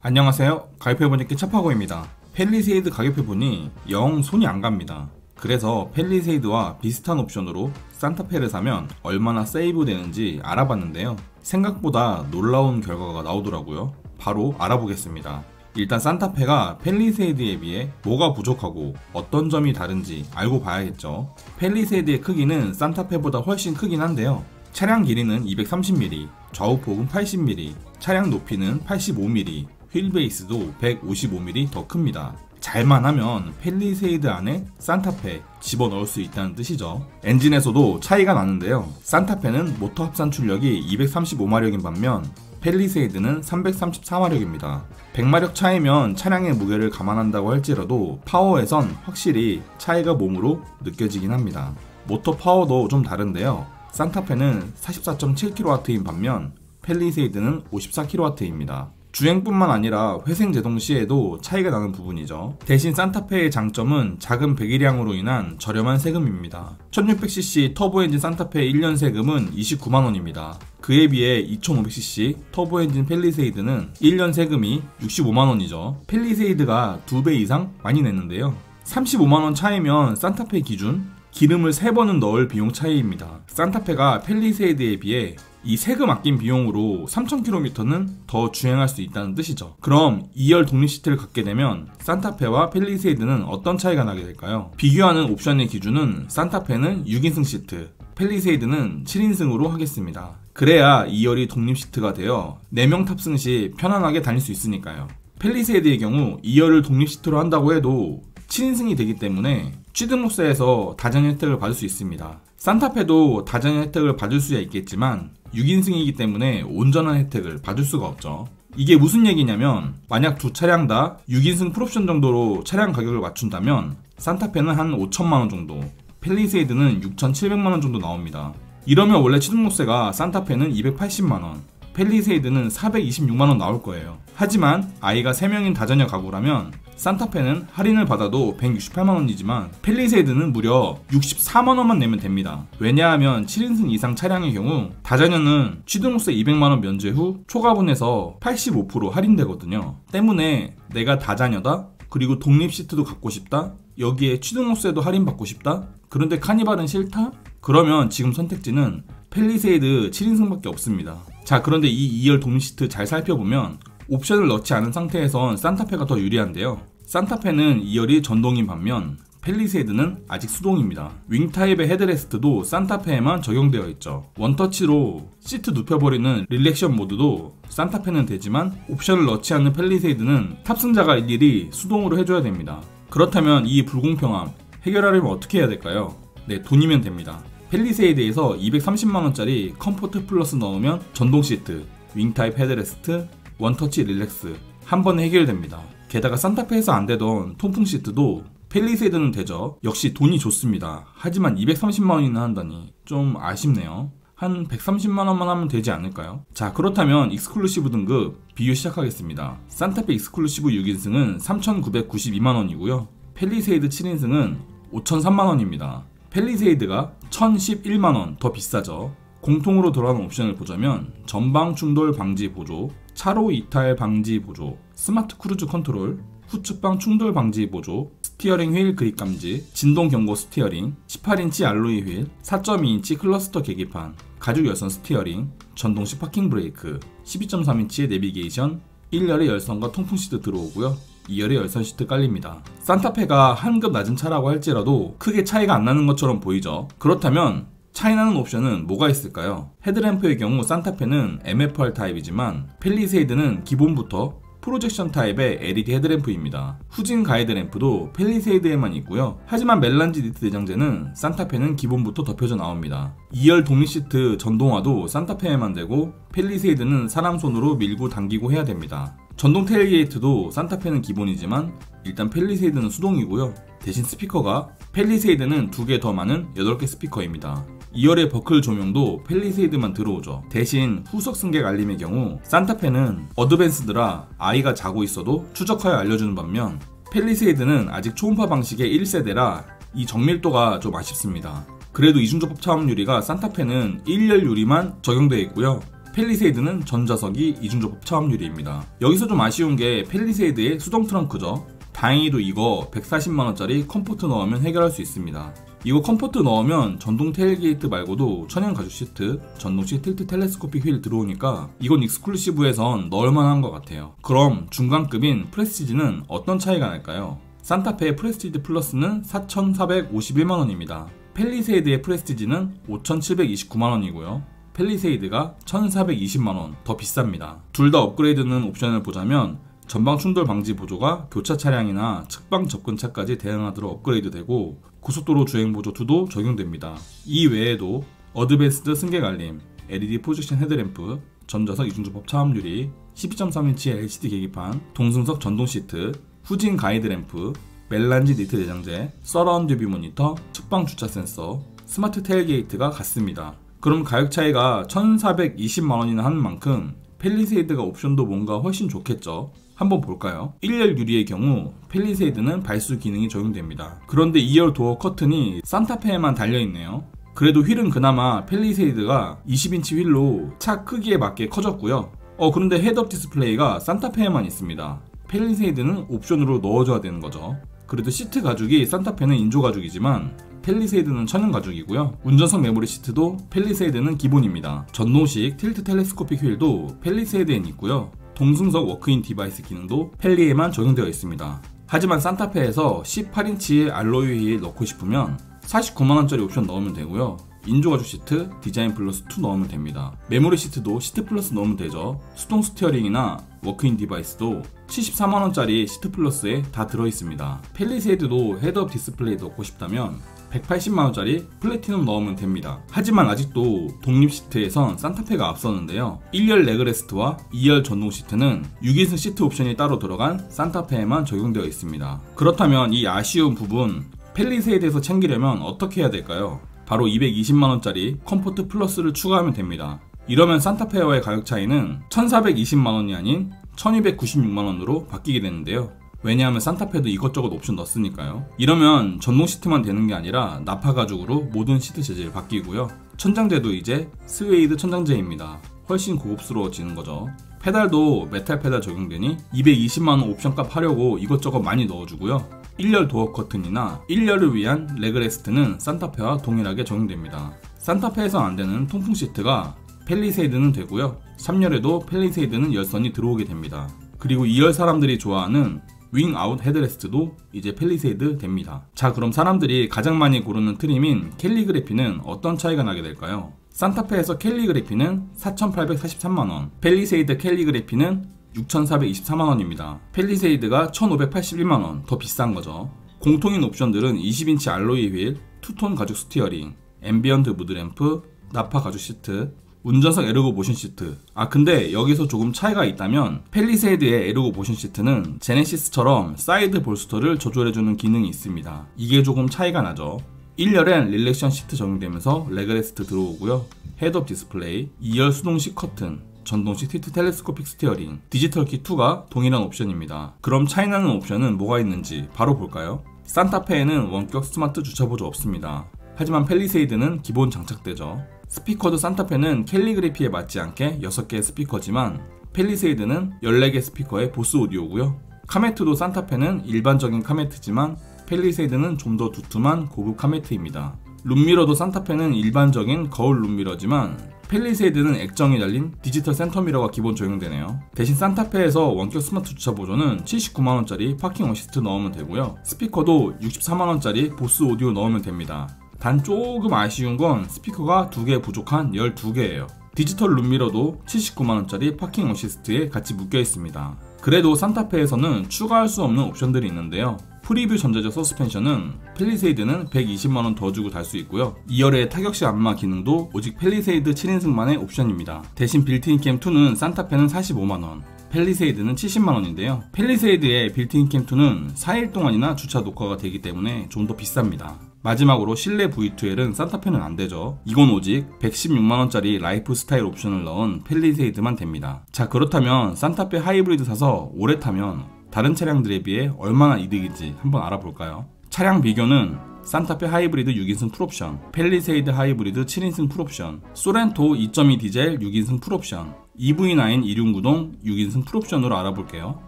안녕하세요. 가격표보니께 차파고입니다. 팰리세이드 가격표보니 영 손이 안 갑니다. 그래서 팰리세이드와 비슷한 옵션으로 산타페를 사면 얼마나 세이브 되는지 알아봤는데요. 생각보다 놀라운 결과가 나오더라고요. 바로 알아보겠습니다. 일단 산타페가 팰리세이드에 비해 뭐가 부족하고 어떤 점이 다른지 알고 봐야겠죠. 팰리세이드의 크기는 산타페보다 훨씬 크긴 한데요. 차량 길이는 230mm, 좌우폭은 80mm, 차량 높이는 85mm, 휠베이스도 155mm 더 큽니다. 잘만 하면 팰리세이드 안에 산타페 집어넣을 수 있다는 뜻이죠. 엔진에서도 차이가 나는데요. 산타페는 모터 합산 출력이 235마력인 반면 팰리세이드는 334마력입니다. 100마력 차이면 차량의 무게를 감안한다고 할지라도 파워에선 확실히 차이가 몸으로 느껴지긴 합니다. 모터 파워도 좀 다른데요. 산타페는 44.7kW인 반면 팰리세이드는 54kW입니다. 주행뿐만 아니라 회생 제동 시에도 차이가 나는 부분이죠. 대신 산타페의 장점은 작은 배기량으로 인한 저렴한 세금입니다. 1600cc 터보 엔진 산타페의 1년 세금은 29만원입니다. 그에 비해 2500cc 터보 엔진 팰리세이드는 1년 세금이 65만원이죠. 팰리세이드가 2배 이상 많이 냈는데요. 35만원 차이면 산타페 기준 기름을 3번은 넣을 비용 차이입니다. 산타페가 팰리세이드에 비해 이 세금 아낀 비용으로 3000km는 더 주행할 수 있다는 뜻이죠. 그럼 2열 독립 시트를 갖게 되면 산타페와 팰리세이드는 어떤 차이가 나게 될까요? 비교하는 옵션의 기준은 산타페는 6인승 시트, 팰리세이드는 7인승으로 하겠습니다. 그래야 2열이 독립 시트가 되어 4명 탑승 시 편안하게 다닐 수 있으니까요. 팰리세이드의 경우 2열을 독립 시트로 한다고 해도 7인승이 되기 때문에 취등록세에서 다전의 혜택을 받을 수 있습니다. 산타페도 다전의 혜택을 받을 수야 있겠지만 6인승이기 때문에 온전한 혜택을 받을 수가 없죠. 이게 무슨 얘기냐면 만약 두 차량 다 6인승 풀옵션 정도로 차량 가격을 맞춘다면 산타페는 한 5천만원 정도, 팰리세이드는 6,700만원 정도 나옵니다. 이러면 원래 취등록세가 산타페는 280만원, 팰리세이드는 426만원 나올 거예요. 하지만 아이가 3명인 다자녀 가구라면 산타페는 할인을 받아도 168만원이지만 팰리세이드는 무려 64만원만 내면 됩니다. 왜냐하면 7인승 이상 차량의 경우 다자녀는 취등록세 200만원 면제 후 초과분에서 85% 할인되거든요. 때문에 내가 다자녀다? 그리고 독립 시트도 갖고 싶다? 여기에 취등록세도 할인받고 싶다? 그런데 카니발은 싫다? 그러면 지금 선택지는 팰리세이드 7인승밖에 없습니다. 자, 그런데 이 2열 독립 시트 잘 살펴보면 옵션을 넣지 않은 상태에선 산타페가 더 유리한데요. 산타페는 2열이 전동인 반면 팰리세이드는 아직 수동입니다. 윙 타입의 헤드레스트도 산타페에만 적용되어 있죠. 원터치로 시트 눕혀버리는 릴렉션 모드도 산타페는 되지만 옵션을 넣지 않는 팰리세이드는 탑승자가 일일이 수동으로 해줘야 됩니다. 그렇다면 이 불공평함 해결하려면 어떻게 해야 될까요? 네, 돈이면 됩니다. 팰리세이드에서 230만원짜리 컴포트 플러스 넣으면 전동 시트, 윙 타입 헤드레스트, 원터치 릴렉스 한 번에 해결됩니다. 게다가 산타페에서 안되던 통풍 시트도 팰리세이드는 되죠. 역시 돈이 좋습니다. 하지만 230만원이나 한다니 좀 아쉽네요. 한 130만원만 하면 되지 않을까요? 자, 그렇다면 익스클루시브 등급 비교 시작하겠습니다. 산타페 익스클루시브 6인승은 3,992만원이고요 팰리세이드 7인승은 5,003만원입니다 팰리세이드가 1,011만원 더 비싸죠. 공통으로 들어가는 옵션을 보자면 전방 충돌 방지 보조, 차로 이탈 방지 보조, 스마트 크루즈 컨트롤, 후측방 충돌 방지 보조, 스티어링 휠 그립 감지, 진동 경고 스티어링, 18인치 알로이 휠, 4.2인치 클러스터 계기판, 가죽 열선 스티어링, 전동식 파킹 브레이크, 12.3인치의 내비게이션, 1열의 열선과 통풍 시트 들어오고요 2열의 열선 시트 깔립니다. 산타페가 한 급 낮은 차라고 할지라도 크게 차이가 안 나는 것처럼 보이죠. 그렇다면 차이나는 옵션은 뭐가 있을까요? 헤드램프의 경우 산타페는 MFR 타입이지만 팰리세이드는 기본부터 프로젝션 타입의 LED 헤드램프입니다. 후진 가이드 램프도 팰리세이드에만 있고요. 하지만 멜란지 니트 내장재는 산타페는 기본부터 덮여져 나옵니다. 2열 독립 시트 전동화도 산타페에만 되고 팰리세이드는 사람 손으로 밀고 당기고 해야 됩니다. 전동 테일게이트도 산타페는 기본이지만 일단 팰리세이드는 수동이고요. 대신 스피커가 팰리세이드는 2개 더 많은 8개 스피커입니다. 2열의 버클 조명도 팰리세이드만 들어오죠. 대신 후석 승객 알림의 경우 산타페는 어드밴스드라 아이가 자고 있어도 추적하여 알려주는 반면 팰리세이드는 아직 초음파 방식의 1세대라 이 정밀도가 좀 아쉽습니다. 그래도 이중접합 차음유리가 산타페는 1열 유리만 적용되어 있고요 펠리세이드는 전좌석이 이중접합 차업 유리입니다. 여기서 좀 아쉬운 게 펠리세이드의 수동 트렁크죠. 다행히도 이거 140만원짜리 컴포트 넣으면 해결할 수 있습니다. 이거 컴포트 넣으면 전동 테일게이트 말고도 천연 가죽 시트, 전동식 틸트 텔레스코픽 휠 들어오니까 이건 익스클루시브에선 넣을만한 것 같아요. 그럼 중간급인 프레스티지는 어떤 차이가 날까요? 산타페의 프레스티지 플러스는 4,451만원입니다. 펠리세이드의 프레스티지는 5,729만원이고요. 펠리세이드가 1,420만원 더 비쌉니다. 둘 다 업그레이드는 옵션을 보자면 전방 충돌 방지 보조가 교차 차량이나 측방 접근차까지 대응하도록 업그레이드 되고 고속도로 주행 보조 2도 적용됩니다. 이 외에도 어드밴스드 승객 알림, LED 프로젝션 헤드램프, 전좌석 이중접합 차업 유리, 12.3인치의 LCD 계기판, 동승석 전동 시트, 후진 가이드 램프, 멜란지 니트 내장재, 서라운드 뷰 모니터, 측방 주차 센서, 스마트 테일게이트가 같습니다. 그럼 가격 차이가 1,420만원이나 하는 만큼 펠리세이드가 옵션도 뭔가 훨씬 좋겠죠. 한번 볼까요? 1열 유리의 경우 펠리세이드는 발수 기능이 적용됩니다. 그런데 2열 도어 커튼이 산타페에만 달려있네요. 그래도 휠은 그나마 펠리세이드가 20인치 휠로 차 크기에 맞게 커졌고요. 그런데 헤드업 디스플레이가 산타페에만 있습니다. 펠리세이드는 옵션으로 넣어줘야 되는 거죠. 그래도 시트 가죽이 산타페는 인조 가죽이지만 펠리세이드는 천연 가죽이고요. 운전석 메모리 시트도 펠리세이드는 기본입니다. 전동식 틸트 텔레스코픽 휠도 펠리세이드엔 있고요. 동승석 워크인 디바이스 기능도 펠리에만 적용되어 있습니다. 하지만 산타페에서 18인치의 알로이 휠 넣고 싶으면 49만원짜리 옵션 넣으면 되고요. 인조가죽 시트, 디자인 플러스 2 넣으면 됩니다. 메모리 시트도 시트 플러스 넣으면 되죠. 수동 스티어링이나 워크인 디바이스도 74만원짜리 시트 플러스에 다 들어있습니다. 펠리세이드도 헤드업 디스플레이 넣고 싶다면 180만원짜리 플래티넘 넣으면 됩니다. 하지만 아직도 독립 시트에선 산타페가 앞서는데요. 1열 레그레스트와 2열 전동 시트는 6인승 시트 옵션이 따로 들어간 산타페에만 적용되어 있습니다. 그렇다면 이 아쉬운 부분 펠리세이드에서 챙기려면 어떻게 해야 될까요? 바로 220만원짜리 컴포트 플러스를 추가하면 됩니다. 이러면 산타페와의 가격 차이는 1,420만원이 아닌 1,296만원으로 바뀌게 되는데요. 왜냐하면 산타페도 이것저것 옵션 넣었으니까요. 이러면 전동 시트만 되는 게 아니라 나파 가죽으로 모든 시트 재질 바뀌고요. 천장재도 이제 스웨이드 천장재입니다. 훨씬 고급스러워지는 거죠. 페달도 메탈 페달 적용되니 220만원 옵션값 하려고 이것저것 많이 넣어주고요. 1열 도어 커튼이나 1열을 위한 레그레스트는 산타페와 동일하게 적용됩니다. 산타페에서 안되는 통풍 시트가 펠리세이드는 되고요. 3열에도 펠리세이드는 열선이 들어오게 됩니다. 그리고 2열 사람들이 좋아하는 윙 아웃 헤드레스트도 이제 펠리세이드 됩니다. 자, 그럼 사람들이 가장 많이 고르는 트림인 캘리그래피는 어떤 차이가 나게 될까요? 산타페에서 캘리그래피는 4,843만원, 펠리세이드 캘리그래피는 6,424만원입니다. 펠리세이드가 1,581만원 더 비싼 거죠. 공통인 옵션들은 20인치 알로이 휠, 투톤 가죽 스티어링, 앰비언트 무드램프, 나파 가죽 시트, 운전석 에르고 모션 시트. 근데 여기서 조금 차이가 있다면 펠리세이드의 에르고 모션 시트는 제네시스처럼 사이드 볼스터를 조절해주는 기능이 있습니다. 이게 조금 차이가 나죠. 1열엔 릴렉션 시트 적용되면서 레그레스트 들어오고요. 헤드업 디스플레이, 2열 수동식 커튼, 전동식 틸트 텔레스코픽 스티어링, 디지털 키 2가 동일한 옵션입니다. 그럼 차이나는 옵션은 뭐가 있는지 바로 볼까요? 산타페에는 원격 스마트 주차 보조 없습니다. 하지만 펠리세이드는 기본 장착되죠. 스피커도 산타페는 캘리그래피에 맞지 않게 6개의 스피커지만 펠리세이드는 14개 스피커의 보스 오디오고요. 카메트도 산타페는 일반적인 카메트지만 펠리세이드는 좀 더 두툼한 고급 카메트입니다. 룸미러도 산타페는 일반적인 거울 룸미러지만 펠리세이드는 액정이 달린 디지털 센터미러가 기본 적용되네요. 대신 산타페에서 원격 스마트 주차 보조는 79만원짜리 파킹 어시스트 넣으면 되고요. 스피커도 64만원짜리 보스 오디오 넣으면 됩니다. 단 조금 아쉬운 건 스피커가 2개 부족한 12개예요. 디지털 룸미러도 79만원짜리 파킹 어시스트에 같이 묶여 있습니다. 그래도 산타페에서는 추가할 수 없는 옵션들이 있는데요. 프리뷰 전자적 서스펜션은 펠리세이드는 120만원 더 주고 달 수 있고요. 2열의 타격식 안마 기능도 오직 펠리세이드 7인승만의 옵션입니다. 대신 빌트인 캠 2는 산타페는 45만원, 펠리세이드는 70만원인데요. 펠리세이드의 빌트인 캠 2는 4일 동안이나 주차 녹화가 되기 때문에 좀 더 비쌉니다. 마지막으로 실내 V2L은 산타페는 안되죠. 이건 오직 116만원짜리 라이프 스타일 옵션을 넣은 펠리세이드만 됩니다. 자, 그렇다면 산타페 하이브리드 사서 오래 타면 다른 차량들에 비해 얼마나 이득인지 한번 알아볼까요? 차량 비교는 산타페 하이브리드 6인승 풀옵션, 펠리세이드 하이브리드 7인승 풀옵션, 소렌토 2.2 디젤 6인승 풀옵션, EV9 2륜구동 6인승 풀옵션으로 알아볼게요.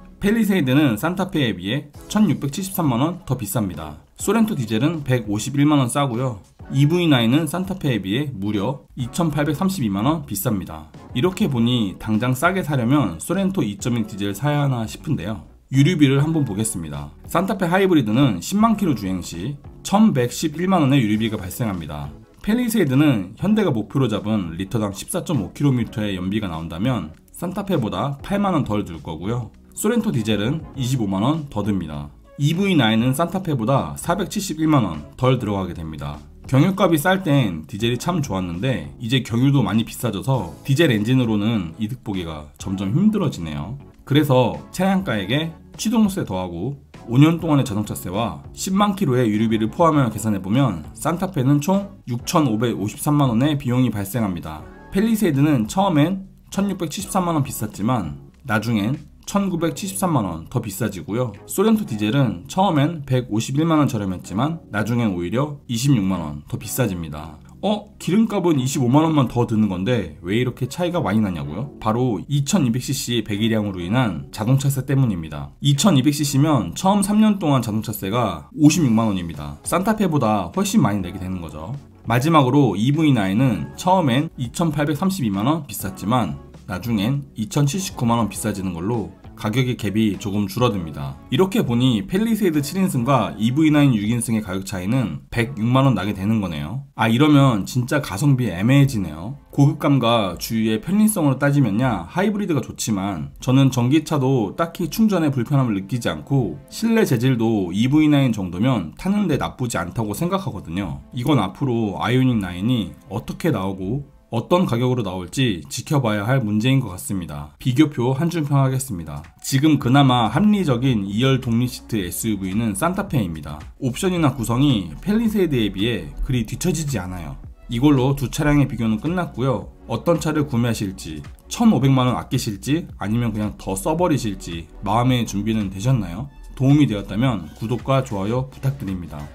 펠리세이드는 산타페에 비해 1673만원 더 비쌉니다. 소렌토 디젤은 151만원 싸고요. EV9은 산타페에 비해 무려 2832만원 비쌉니다. 이렇게 보니 당장 싸게 사려면 소렌토 2.2 디젤 사야 하나 싶은데요. 유류비를 한번 보겠습니다. 산타페 하이브리드는 10만 킬로 주행 시 1111만원의 유류비가 발생합니다. 펠리세이드는 현대가 목표로 잡은 리터당 14.5km의 연비가 나온다면 산타페보다 8만원 덜 들 거고요. 소렌토 디젤은 25만원 더 듭니다. EV9은 산타페보다 471만원 덜 들어가게 됩니다. 경유값이 쌀 땐 디젤이 참 좋았는데 이제 경유도 많이 비싸져서 디젤 엔진으로는 이득 보기가 점점 힘들어지네요. 그래서 차량가액에 취등록세 더하고 5년 동안의 자동차세와 10만 킬로의 유류비를 포함하여 계산해보면 산타페는 총 6,553만원의 비용이 발생합니다. 펠리세이드는 처음엔 1,673만원 비쌌지만 나중엔 1,973만원 더 비싸지고요. 소렌토 디젤은 처음엔 151만원 저렴했지만 나중엔 오히려 26만원 더 비싸집니다. 기름값은 25만원만 더 드는 건데 왜 이렇게 차이가 많이 나냐고요? 바로 2200cc 배기량으로 인한 자동차세 때문입니다. 2200cc면 처음 3년 동안 자동차세가 56만원입니다. 산타페보다 훨씬 많이 내게 되는 거죠. 마지막으로 EV9은 처음엔 2832만원 비쌌지만 나중엔 2079만원 비싸지는 걸로 가격의 갭이 조금 줄어듭니다. 이렇게 보니 펠리세이드 7인승과 EV9 6인승의 가격 차이는 106만원 나게 되는 거네요. 이러면 진짜 가성비 애매해지네요. 고급감과 주유의 편리성으로 따지면야 하이브리드가 좋지만 저는 전기차도 딱히 충전에 불편함을 느끼지 않고 실내 재질도 EV9 정도면 타는데 나쁘지 않다고 생각하거든요. 이건 앞으로 아이오닉 9이 어떻게 나오고 어떤 가격으로 나올지 지켜봐야 할 문제인 것 같습니다. 비교표 한 줄 평하겠습니다. 지금 그나마 합리적인 2열 독립 시트 SUV는 산타페입니다. 옵션이나 구성이 펠리세이드에 비해 그리 뒤처지지 않아요. 이걸로 두 차량의 비교는 끝났고요. 어떤 차를 구매하실지, 1,500만원 아끼실지 아니면 그냥 더 써버리실지 마음의 준비는 되셨나요? 도움이 되었다면 구독과 좋아요 부탁드립니다.